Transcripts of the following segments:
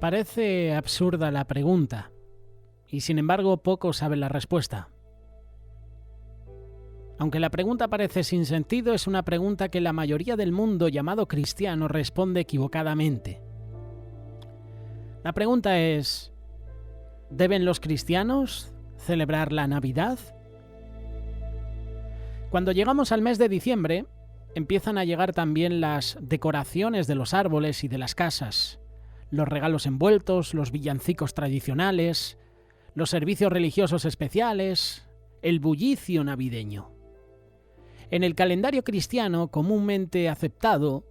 Parece absurda la pregunta, y sin embargo pocos saben la respuesta. Aunque la pregunta parece sin sentido, es una pregunta que la mayoría del mundo llamado cristiano responde equivocadamente. La pregunta es: ¿deben los cristianos celebrar la Navidad? Cuando llegamos al mes de diciembre, empiezan a llegar también las decoraciones de los árboles y de las casas, los regalos envueltos, los villancicos tradicionales, los servicios religiosos especiales, el bullicio navideño. En el calendario cristiano comúnmente aceptado,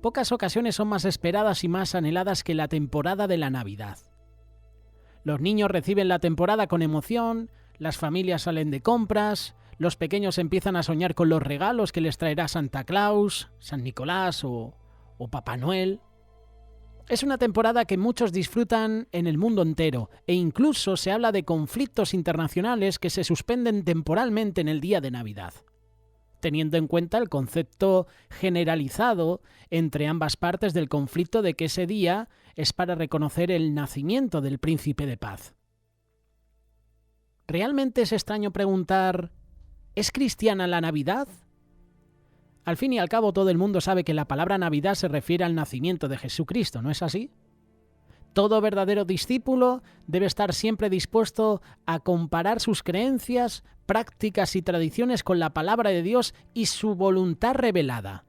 pocas ocasiones son más esperadas y más anheladas que la temporada de la Navidad. Los niños reciben la temporada con emoción, las familias salen de compras, los pequeños empiezan a soñar con los regalos que les traerá Santa Claus, San Nicolás o Papá Noel. Es una temporada que muchos disfrutan en el mundo entero, e incluso se habla de conflictos internacionales que se suspenden temporalmente en el día de Navidad, teniendo en cuenta el concepto generalizado entre ambas partes del conflicto de que ese día es para reconocer el nacimiento del príncipe de paz. ¿Realmente es extraño preguntar: ¿es cristiana la Navidad? Al fin y al cabo, todo el mundo sabe que la palabra Navidad se refiere al nacimiento de Jesucristo, ¿no es así? Todo verdadero discípulo debe estar siempre dispuesto a comparar sus creencias, prácticas y tradiciones con la palabra de Dios y su voluntad revelada.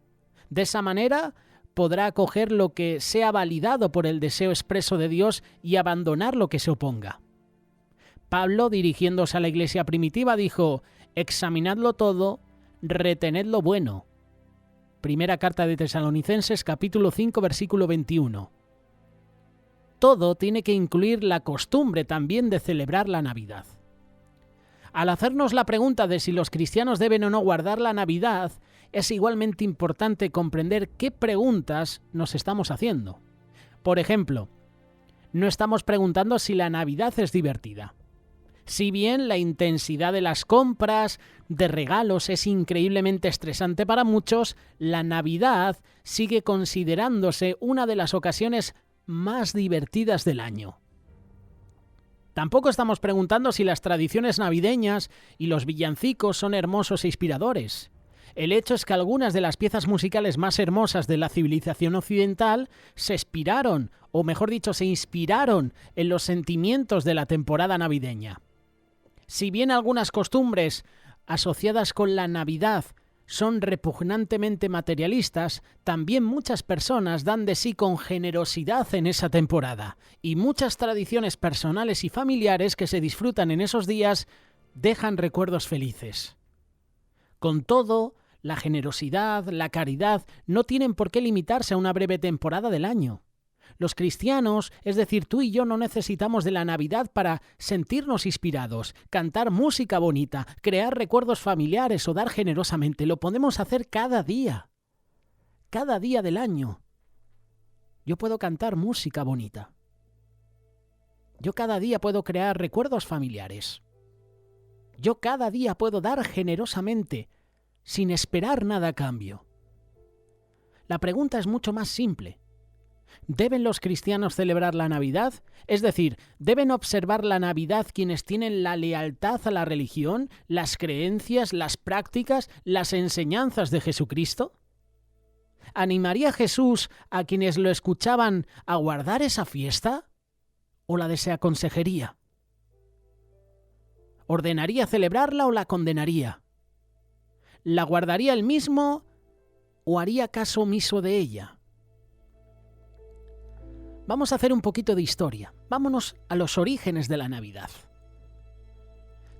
De esa manera podrá acoger lo que sea validado por el deseo expreso de Dios y abandonar lo que se oponga. Pablo, dirigiéndose a la iglesia primitiva, dijo: «Examinadlo todo, retened lo bueno». Primera carta de Tesalonicenses, capítulo 5, versículo 21. Todo tiene que incluir la costumbre también de celebrar la Navidad. Al hacernos la pregunta de si los cristianos deben o no guardar la Navidad, es igualmente importante comprender qué preguntas nos estamos haciendo. Por ejemplo, no estamos preguntando si la Navidad es divertida. Si bien la intensidad de las compras, de regalos, es increíblemente estresante para muchos, la Navidad sigue considerándose una de las ocasiones más divertidas del año. Tampoco estamos preguntando si las tradiciones navideñas y los villancicos son hermosos e inspiradores. El hecho es que algunas de las piezas musicales más hermosas de la civilización occidental se inspiraron en los sentimientos de la temporada navideña. Si bien algunas costumbres asociadas con la Navidad son repugnantemente materialistas, también muchas personas dan de sí con generosidad en esa temporada, y muchas tradiciones personales y familiares que se disfrutan en esos días dejan recuerdos felices. Con todo, la generosidad, la caridad, no tienen por qué limitarse a una breve temporada del año. Los cristianos, es decir, tú y yo, no necesitamos de la Navidad para sentirnos inspirados, cantar música bonita, crear recuerdos familiares o dar generosamente. Lo podemos hacer cada día del año. Yo puedo cantar música bonita. Yo cada día puedo crear recuerdos familiares. Yo cada día puedo dar generosamente, sin esperar nada a cambio. La pregunta es mucho más simple. ¿Deben los cristianos celebrar la Navidad? Es decir, ¿deben observar la Navidad quienes tienen la lealtad a la religión, las creencias, las prácticas, las enseñanzas de Jesucristo? ¿Animaría Jesús a quienes lo escuchaban a guardar esa fiesta? ¿O la desaconsejaría? ¿Ordenaría celebrarla o la condenaría? ¿La guardaría él mismo o haría caso omiso de ella? Vamos a hacer un poquito de historia. Vámonos a los orígenes de la Navidad.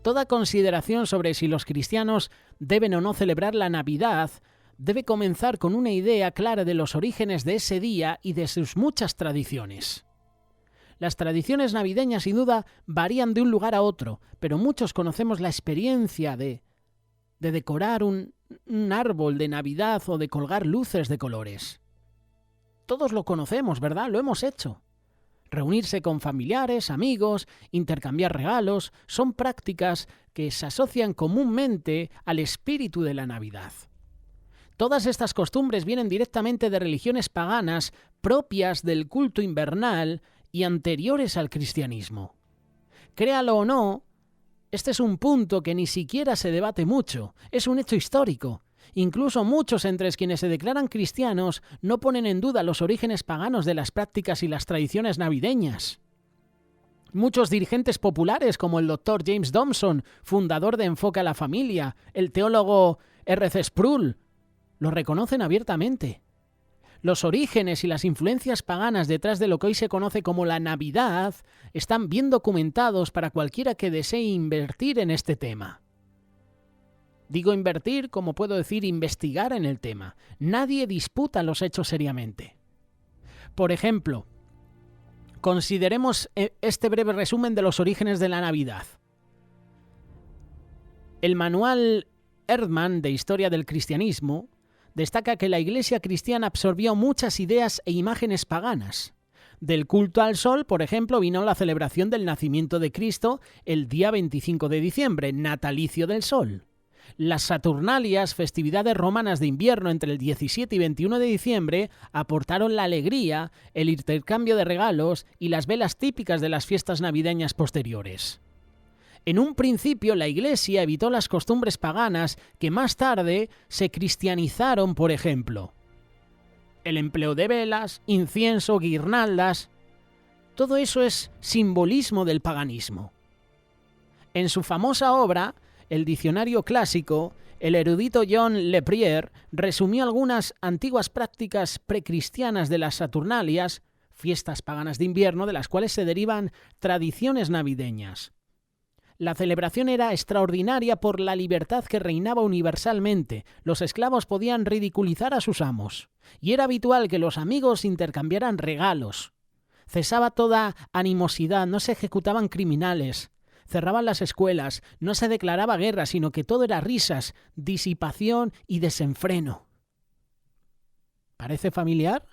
Toda consideración sobre si los cristianos deben o no celebrar la Navidad debe comenzar con una idea clara de los orígenes de ese día y de sus muchas tradiciones. Las tradiciones navideñas sin duda varían de un lugar a otro, pero muchos conocemos la experiencia de decorar un árbol de Navidad o de colgar luces de colores. Todos lo conocemos, ¿verdad? Lo hemos hecho. Reunirse con familiares, amigos, intercambiar regalos, son prácticas que se asocian comúnmente al espíritu de la Navidad. Todas estas costumbres vienen directamente de religiones paganas propias del culto invernal y anteriores al cristianismo. Créalo o no, este es un punto que ni siquiera se debate mucho, es un hecho histórico. Incluso muchos entre quienes se declaran cristianos no ponen en duda los orígenes paganos de las prácticas y las tradiciones navideñas. Muchos dirigentes populares, como el Dr. James Dobson, fundador de Enfoque a la Familia, el teólogo R.C. Sproul, lo reconocen abiertamente. Los orígenes y las influencias paganas detrás de lo que hoy se conoce como la Navidad están bien documentados para cualquiera que desee invertir en este tema. Digo invertir, como puedo decir investigar en el tema. Nadie disputa los hechos seriamente. Por ejemplo, consideremos este breve resumen de los orígenes de la Navidad. El manual Erdmann de Historia del Cristianismo destaca que la Iglesia cristiana absorbió muchas ideas e imágenes paganas. Del culto al sol, por ejemplo, vino la celebración del nacimiento de Cristo el día 25 de diciembre, natalicio del sol. Las Saturnalias, festividades romanas de invierno entre el 17 y 21 de diciembre, aportaron la alegría, el intercambio de regalos y las velas típicas de las fiestas navideñas posteriores. En un principio, la Iglesia evitó las costumbres paganas que más tarde se cristianizaron, por ejemplo. El empleo de velas, incienso, guirnaldas. Todo eso es simbolismo del paganismo. En su famosa obra, el diccionario clásico, el erudito John Le Prieur resumió algunas antiguas prácticas precristianas de las Saturnalias, fiestas paganas de invierno, de las cuales se derivan tradiciones navideñas. La celebración era extraordinaria por la libertad que reinaba universalmente. Los esclavos podían ridiculizar a sus amos, y era habitual que los amigos intercambiaran regalos. Cesaba toda animosidad, no se ejecutaban criminales. Cerraban las escuelas, no se declaraba guerra, sino que todo era risas, disipación y desenfreno. ¿Parece familiar?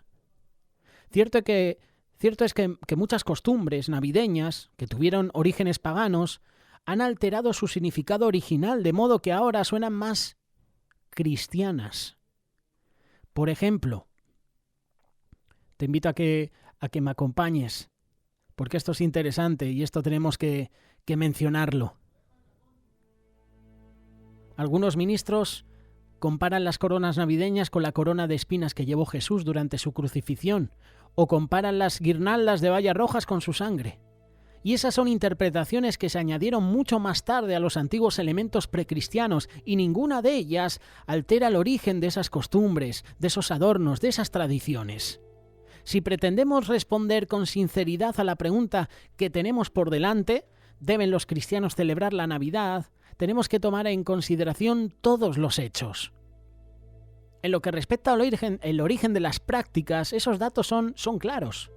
Cierto es que muchas costumbres navideñas, que tuvieron orígenes paganos, han alterado su significado original, de modo que ahora suenan más cristianas. Por ejemplo, te invito a que me acompañes, porque esto es interesante y esto tenemos que mencionarlo. Algunos ministros comparan las coronas navideñas con la corona de espinas que llevó Jesús durante su crucifixión, o comparan las guirnaldas de bayas rojas con su sangre. Y esas son interpretaciones que se añadieron mucho más tarde a los antiguos elementos precristianos, y ninguna de ellas altera el origen de esas costumbres, de esos adornos, de esas tradiciones. Si pretendemos responder con sinceridad a la pregunta que tenemos por delante, ¿deben los cristianos celebrar la Navidad?, tenemos que tomar en consideración todos los hechos. En lo que respecta al origen de las prácticas, esos datos son claros.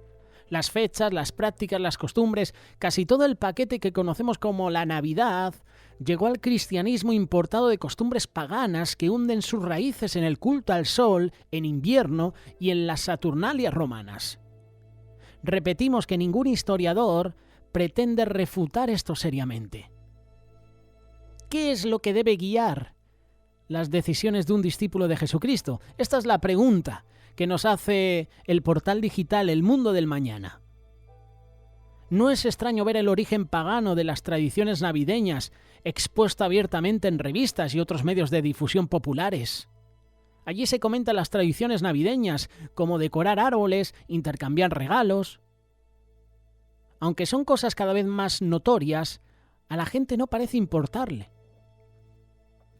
Las fechas, las prácticas, las costumbres, casi todo el paquete que conocemos como la Navidad, llegó al cristianismo importado de costumbres paganas que hunden sus raíces en el culto al sol, en invierno y en las Saturnalias romanas. Repetimos que ningún historiador pretende refutar esto seriamente. ¿Qué es lo que debe guiar las decisiones de un discípulo de Jesucristo? Esta es la pregunta que nos hace el portal digital El Mundo del Mañana. No es extraño ver el origen pagano de las tradiciones navideñas expuesto abiertamente en revistas y otros medios de difusión populares. Allí se comentan las tradiciones navideñas, como decorar árboles, intercambiar regalos. Aunque son cosas cada vez más notorias, a la gente no parece importarle.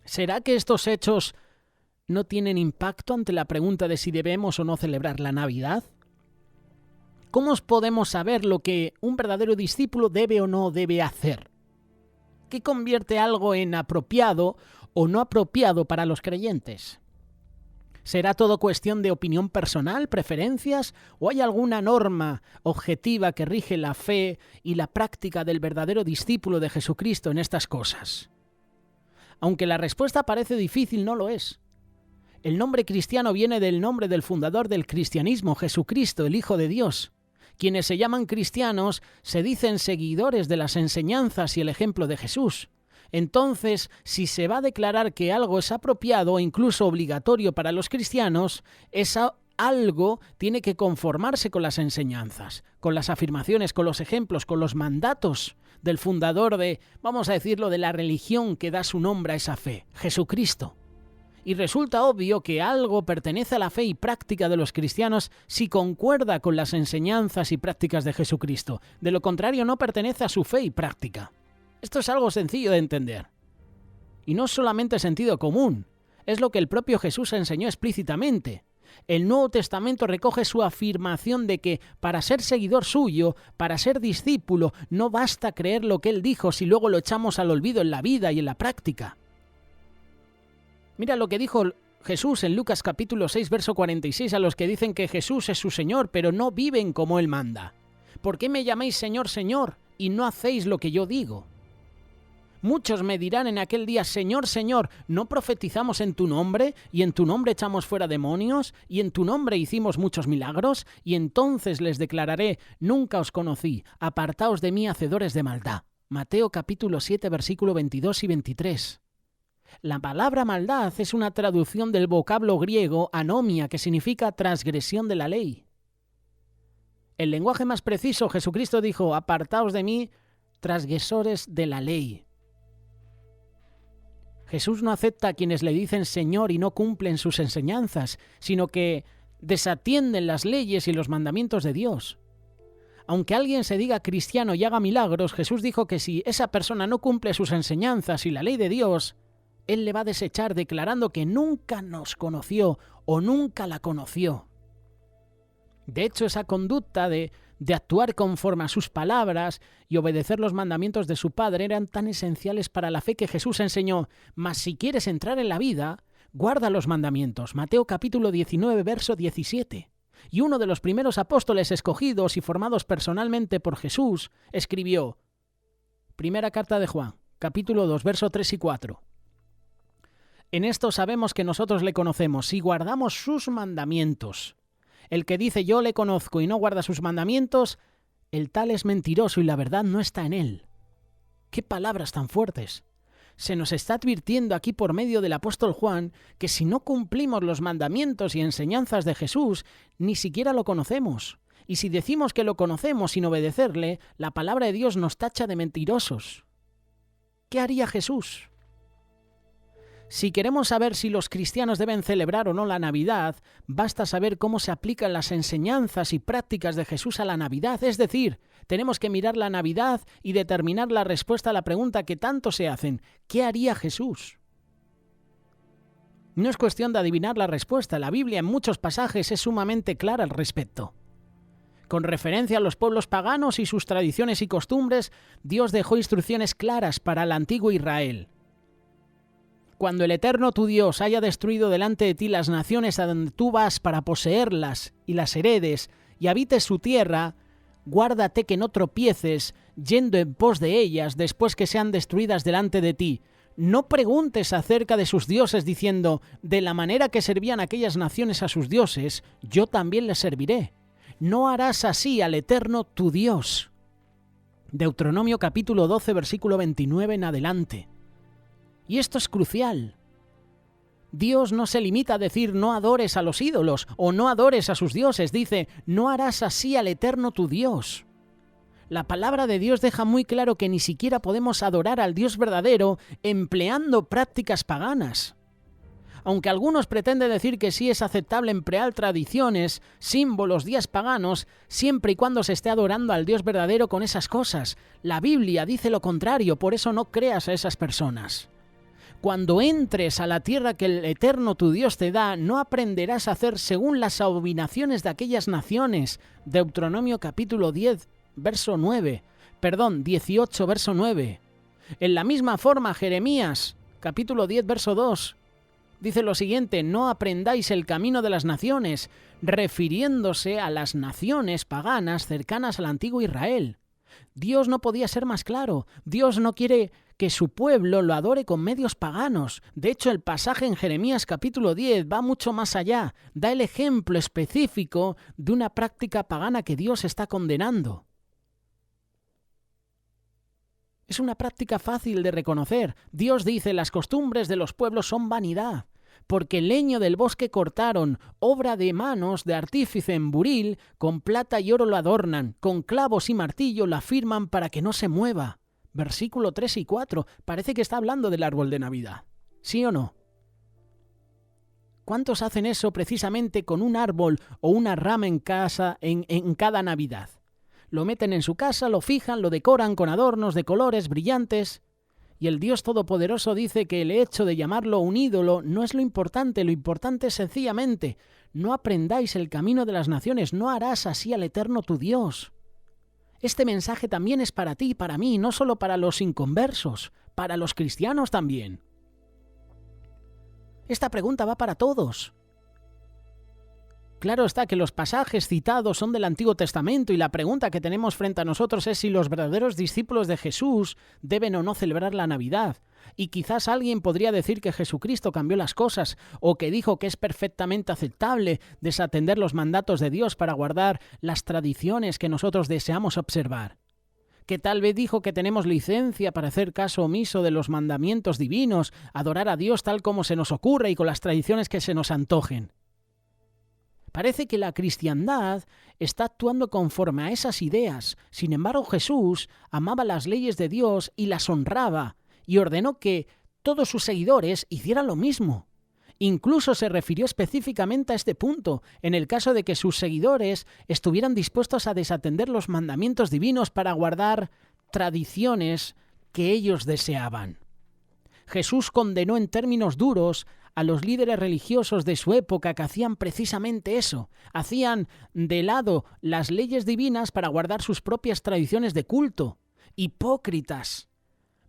¿Será que estos hechos no tienen impacto ante la pregunta de si debemos o no celebrar la Navidad? ¿Cómo podemos saber lo que un verdadero discípulo debe o no debe hacer? ¿Qué convierte algo en apropiado o no apropiado para los creyentes? ¿Será todo cuestión de opinión personal, preferencias, o hay alguna norma objetiva que rige la fe y la práctica del verdadero discípulo de Jesucristo en estas cosas? Aunque la respuesta parece difícil, no lo es. El nombre cristiano viene del nombre del fundador del cristianismo, Jesucristo, el Hijo de Dios. Quienes se llaman cristianos se dicen seguidores de las enseñanzas y el ejemplo de Jesús. Entonces, si se va a declarar que algo es apropiado o incluso obligatorio para los cristianos, es algo tiene que conformarse con las enseñanzas, con las afirmaciones, con los ejemplos, con los mandatos del fundador de, vamos a decirlo, de la religión que da su nombre a esa fe, Jesucristo. Y resulta obvio que algo pertenece a la fe y práctica de los cristianos si concuerda con las enseñanzas y prácticas de Jesucristo. De lo contrario, no pertenece a su fe y práctica. Esto es algo sencillo de entender. Y no solamente sentido común, es lo que el propio Jesús enseñó explícitamente. El Nuevo Testamento recoge su afirmación de que para ser seguidor suyo, para ser discípulo, no basta creer lo que él dijo si luego lo echamos al olvido en la vida y en la práctica. Mira lo que dijo Jesús en Lucas capítulo 6, verso 46 a los que dicen que Jesús es su Señor, pero no viven como Él manda. ¿Por qué me llamáis Señor, Señor, y no hacéis lo que yo digo? Muchos me dirán en aquel día, Señor, Señor, ¿no profetizamos en tu nombre? ¿Y en tu nombre echamos fuera demonios? ¿Y en tu nombre hicimos muchos milagros? Y entonces les declararé, nunca os conocí, apartaos de mí, hacedores de maldad. Mateo capítulo 7, versículo 22 y 23. La palabra maldad es una traducción del vocablo griego anomia, que significa transgresión de la ley. En lenguaje más preciso, Jesucristo dijo, apartaos de mí, transgresores de la ley. Jesús no acepta a quienes le dicen Señor y no cumplen sus enseñanzas, sino que desatienden las leyes y los mandamientos de Dios. Aunque alguien se diga cristiano y haga milagros, Jesús dijo que si esa persona no cumple sus enseñanzas y la ley de Dios, Él le va a desechar declarando que nunca nos conoció o nunca la conoció. De hecho, esa conducta de actuar conforme a sus palabras y obedecer los mandamientos de su Padre eran tan esenciales para la fe que Jesús enseñó, mas si quieres entrar en la vida, guarda los mandamientos. Mateo capítulo 19, verso 17. Y uno de los primeros apóstoles escogidos y formados personalmente por Jesús escribió, primera carta de Juan, capítulo 2, verso 3 y 4. En esto sabemos que nosotros le conocemos, si guardamos sus mandamientos. El que dice yo le conozco y no guarda sus mandamientos, el tal es mentiroso y la verdad no está en él. ¡Qué palabras tan fuertes! Se nos está advirtiendo aquí por medio del apóstol Juan que si no cumplimos los mandamientos y enseñanzas de Jesús, ni siquiera lo conocemos. Y si decimos que lo conocemos sin obedecerle, la palabra de Dios nos tacha de mentirosos. ¿Qué haría Jesús? Si queremos saber si los cristianos deben celebrar o no la Navidad, basta saber cómo se aplican las enseñanzas y prácticas de Jesús a la Navidad. Es decir, tenemos que mirar la Navidad y determinar la respuesta a la pregunta que tanto se hacen. ¿Qué haría Jesús? No es cuestión de adivinar la respuesta. La Biblia en muchos pasajes es sumamente clara al respecto. Con referencia a los pueblos paganos y sus tradiciones y costumbres, Dios dejó instrucciones claras para el antiguo Israel. Cuando el Eterno tu Dios haya destruido delante de ti las naciones a donde tú vas para poseerlas y las heredes y habites su tierra, guárdate que no tropieces yendo en pos de ellas después que sean destruidas delante de ti. No preguntes acerca de sus dioses diciendo, de la manera que servían aquellas naciones a sus dioses, yo también les serviré. No harás así al Eterno tu Dios. Deuteronomio capítulo 12, versículo 29 en adelante. Y esto es crucial. Dios no se limita a decir no adores a los ídolos o no adores a sus dioses. Dice, no harás así al Eterno tu Dios. La palabra de Dios deja muy claro que ni siquiera podemos adorar al Dios verdadero empleando prácticas paganas. Aunque algunos pretenden decir que sí es aceptable emplear tradiciones, símbolos, días paganos, siempre y cuando se esté adorando al Dios verdadero con esas cosas. La Biblia dice lo contrario, por eso no creas a esas personas. Cuando entres a la tierra que el Eterno tu Dios te da, no aprenderás a hacer según las abominaciones de aquellas naciones. Deuteronomio capítulo 10, verso 9. 18, verso 9. En la misma forma, Jeremías, capítulo 10, verso 2. Dice lo siguiente, no aprendáis el camino de las naciones, refiriéndose a las naciones paganas cercanas al antiguo Israel. Dios no podía ser más claro. Dios no quiere que su pueblo lo adore con medios paganos. De hecho, el pasaje en Jeremías capítulo 10 va mucho más allá. Da el ejemplo específico de una práctica pagana que Dios está condenando. Es una práctica fácil de reconocer. Dios dice, las costumbres de los pueblos son vanidad. porque el leño del bosque cortaron, obra de manos de artífice en buril, con plata y oro lo adornan, con clavos y martillo la firman para que no se mueva. Versículo 3 y 4, parece que está hablando del árbol de Navidad. ¿Sí o no? ¿Cuántos hacen eso precisamente con un árbol o una rama en casa en cada Navidad? Lo meten en su casa, lo fijan, lo decoran con adornos de colores brillantes. Y el Dios Todopoderoso dice que el hecho de llamarlo un ídolo no es lo importante es sencillamente, no aprendáis el camino de las naciones, no harás así al Eterno tu Dios. Este mensaje también es para ti y para mí, no solo para los inconversos, para los cristianos también. Esta pregunta va para todos. Claro está que los pasajes citados son del Antiguo Testamento y la pregunta que tenemos frente a nosotros es si los verdaderos discípulos de Jesús deben o no celebrar la Navidad. Y quizás alguien podría decir que Jesucristo cambió las cosas o que dijo que es perfectamente aceptable desatender los mandatos de Dios para guardar las tradiciones que nosotros deseamos observar. Que tal vez dijo que tenemos licencia para hacer caso omiso de los mandamientos divinos, adorar a Dios tal como se nos ocurre y con las tradiciones que se nos antojen. Parece que la cristiandad está actuando conforme a esas ideas. Sin embargo, Jesús amaba las leyes de Dios y las honraba, y ordenó que todos sus seguidores hicieran lo mismo. Incluso se refirió específicamente a este punto, en el caso de que sus seguidores estuvieran dispuestos a desatender los mandamientos divinos para guardar tradiciones que ellos deseaban. Jesús condenó en términos duros a los líderes religiosos de su época que hacían precisamente eso, hacían de lado las leyes divinas para guardar sus propias tradiciones de culto. Hipócritas.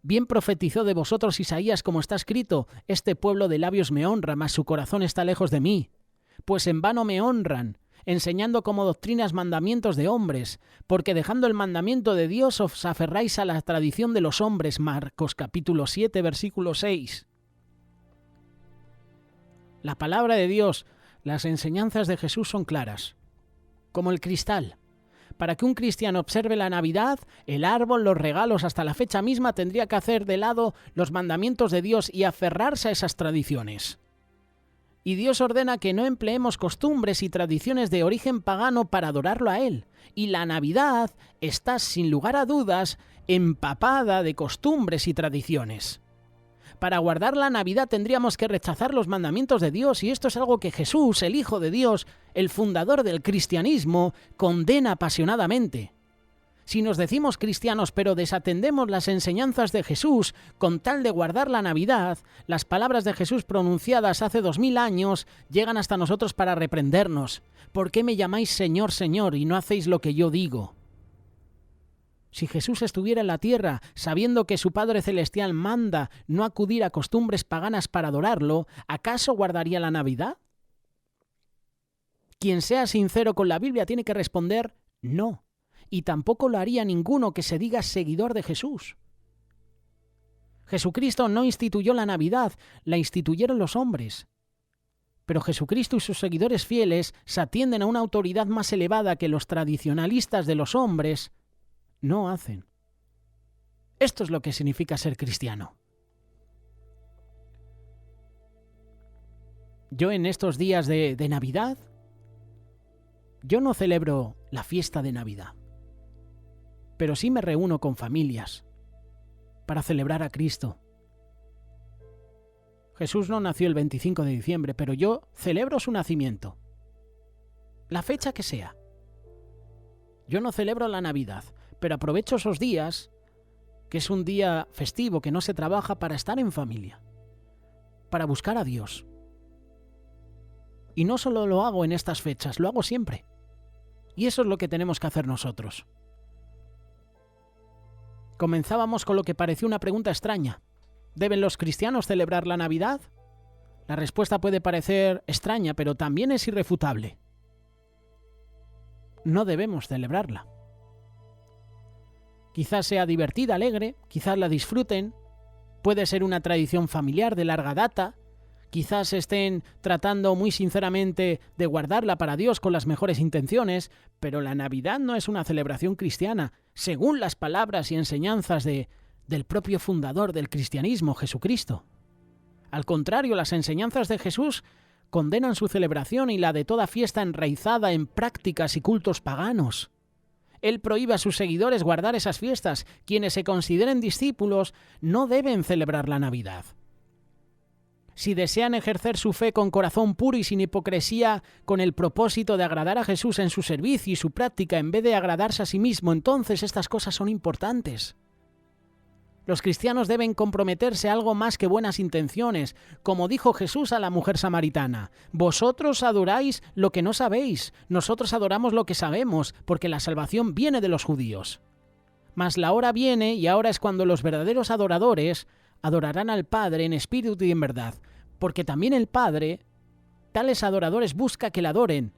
Bien profetizó de vosotros Isaías, como está escrito, este pueblo de labios me honra, mas su corazón está lejos de mí. Pues en vano me honran, enseñando como doctrinas mandamientos de hombres, porque dejando el mandamiento de Dios os aferráis a la tradición de los hombres. Marcos capítulo 7, versículo 6. La palabra de Dios, las enseñanzas de Jesús son claras, como el cristal. Para que un cristiano observe la Navidad, el árbol, los regalos, hasta la fecha misma, tendría que hacer de lado los mandamientos de Dios y aferrarse a esas tradiciones. Y Dios ordena que no empleemos costumbres y tradiciones de origen pagano para adorarlo a Él. Y la Navidad está, sin lugar a dudas, empapada de costumbres y tradiciones. Para guardar la Navidad tendríamos que rechazar los mandamientos de Dios, y esto es algo que Jesús, el Hijo de Dios, el fundador del cristianismo, condena apasionadamente. Si nos decimos cristianos pero desatendemos las enseñanzas de Jesús con tal de guardar la Navidad, las palabras de Jesús pronunciadas hace 2000 años llegan hasta nosotros para reprendernos. ¿Por qué me llamáis Señor, Señor, y no hacéis lo que yo digo? Si Jesús estuviera en la tierra, sabiendo que su Padre Celestial manda no acudir a costumbres paganas para adorarlo, ¿acaso guardaría la Navidad? Quien sea sincero con la Biblia tiene que responder no, y tampoco lo haría ninguno que se diga seguidor de Jesús. Jesucristo no instituyó la Navidad, la instituyeron los hombres. Pero Jesucristo y sus seguidores fieles se atienden a una autoridad más elevada que los tradicionalistas de los hombres no hacen. Esto es lo que significa ser cristiano. Yo en estos días de Navidad, yo no celebro la fiesta de Navidad, pero sí me reúno con familias para celebrar a Cristo. Jesús no nació el 25 de diciembre, pero yo celebro su nacimiento, la fecha que sea. Yo no celebro la Navidad, pero aprovecho esos días, que es un día festivo, que no se trabaja, para estar en familia, para buscar a Dios. Y no solo lo hago en estas fechas, lo hago siempre. Y eso es lo que tenemos que hacer nosotros. Comenzábamos con lo que pareció una pregunta extraña. ¿Deben los cristianos celebrar la Navidad? La respuesta puede parecer extraña, pero también es irrefutable. No debemos celebrarla. Quizás sea divertida, alegre, quizás la disfruten, puede ser una tradición familiar de larga data, quizás estén tratando muy sinceramente de guardarla para Dios con las mejores intenciones, pero la Navidad no es una celebración cristiana, según las palabras y enseñanzas del propio fundador del cristianismo, Jesucristo. Al contrario, las enseñanzas de Jesús condenan su celebración y la de toda fiesta enraizada en prácticas y cultos paganos. Él prohíbe a sus seguidores guardar esas fiestas. Quienes se consideren discípulos no deben celebrar la Navidad. Si desean ejercer su fe con corazón puro y sin hipocresía, con el propósito de agradar a Jesús en su servicio y su práctica en vez de agradarse a sí mismo, entonces estas cosas son importantes. Los cristianos deben comprometerse a algo más que buenas intenciones, como dijo Jesús a la mujer samaritana: vosotros adoráis lo que no sabéis, nosotros adoramos lo que sabemos, porque la salvación viene de los judíos. Mas la hora viene, y ahora es cuando los verdaderos adoradores adorarán al Padre en espíritu y en verdad, porque también el Padre, tales adoradores, busca que le adoren.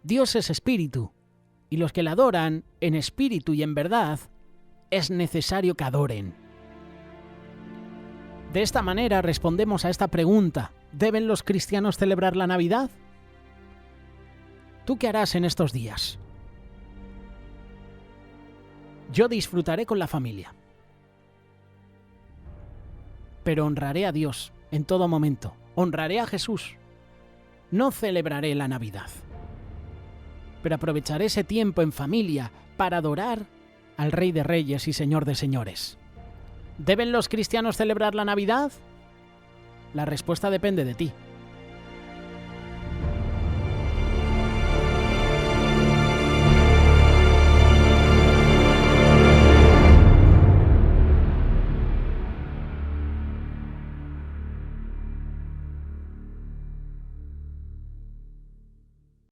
Dios es espíritu, y los que le adoran en espíritu y en verdad, es necesario que adoren. De esta manera respondemos a esta pregunta: ¿deben los cristianos celebrar la Navidad? ¿Tú qué harás en estos días? Yo disfrutaré con la familia, pero honraré a Dios en todo momento, honraré a Jesús. No celebraré la Navidad, pero aprovecharé ese tiempo en familia para adorar al Rey de Reyes y Señor de Señores. ¿Deben los cristianos celebrar la Navidad? La respuesta depende de ti.